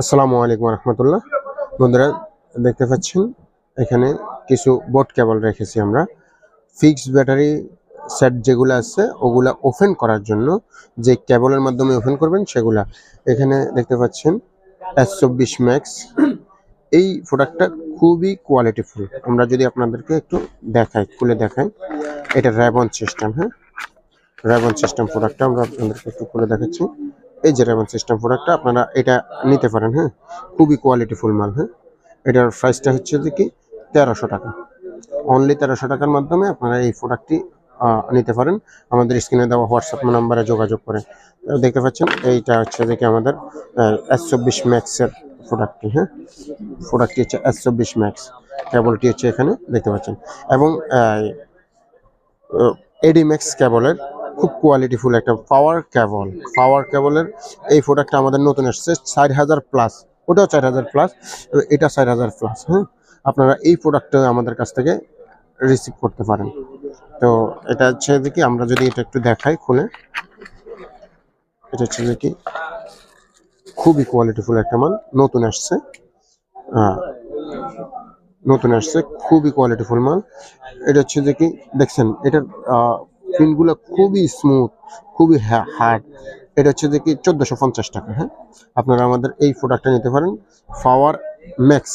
আসসালামু আলাইকুম রহমতুল্লাহ। বন্ধুরা, দেখতে পাচ্ছেন এখানে কিছু বোট কেবল রেখেছি আমরা। ফিক্সড ব্যাটারি সেট যেগুলো আছে ওগুলা ওপেন করার জন্য যে কেবলের মাধ্যমে ওপেন করবেন সেগুলা এখানে দেখতে পাচ্ছেন। S24 ম্যাক্স এই প্রোডাক্টটা খুবই কোয়ালিটিফুল। আমরা যদি আপনাদেরকে একটু দেখাই, খুলে দেখাই, এটা র্যাবন সিস্টেম। হ্যাঁ, র্যাবন সিস্টেম প্রোডাক্টটা আমরা আপনাদেরকে একটু খুলে দেখাচ্ছি। এই যে র্যাবন সিস্টেম প্রোডাক্টটা আপনারা এটা নিতে পারেন। হ্যাঁ, খুবই কোয়ালিটিফুল মাল। হ্যাঁ, এটার প্রাইসটা হচ্ছে যে কি 1300 টাকা। অনলি 1300 টাকার মাধ্যমে আপনারা এই প্রোডাক্টটি নিতে পারেন আমাদের স্ক্রিনে দেওয়া হোয়াটসঅ্যাপ নাম্বারে যোগাযোগ করে। দেখতে পাচ্ছেন এইটা হচ্ছে যে কি আমাদের S24 ম্যাক্সের প্রোডাক্টটি। হ্যাঁ, প্রোডাক্টটি হচ্ছে S24 ম্যাক্স, কেবলটি হচ্ছে এখানে দেখতে পাচ্ছেন। এবং এডি ম্যাক্স কেবলের খুব কোয়ালিটিফুল একটা পাওয়ার কেবলের এই প্রোডাক্টটা আমাদের নতুন আসছে 4000 প্লাস। ওটাও 4000 প্লাস, এটা 4000 প্লাস। হ্যাঁ, আপনারা এই প্রোডাক্টটা আমাদের কাছ থেকে রিসিভ করতে পারেন। তো এটা হচ্ছে যে কি আমরা যদি এটা একটু দেখাই খুলে, এটা হচ্ছে যে কি খুবই কোয়ালিটিফুল একটা মাল নতুন আসছে। খুবই কোয়ালিটিফুল মাল। এটা হচ্ছে যে কি দেখছেন, এটার পিনগুলো খুবই স্মুথ, খুবই হার্ড। এটা হচ্ছে যে কি 1450 টাকা। হ্যাঁ, আপনারা আমাদের এই প্রোডাক্টটা নিতে পারেন। পাওয়ার ম্যাক্স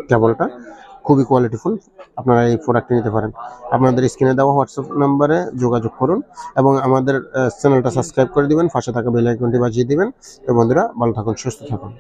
কেবলটা খুবই কোয়ালিটিফুল, আপনারা এই প্রোডাক্টটা নিতে পারেন। আপনাদের স্ক্রিনে দেওয়া হোয়াটসঅ্যাপ নাম্বারে যোগাযোগ করুন এবং আমাদের চ্যানেলটা সাবস্ক্রাইব করে দিবেন, পাশে থাকা বেল আইকনটি বাজিয়ে দিবেন। তো বন্ধুরা, ভালো থাকুন, সুস্থ থাকুন।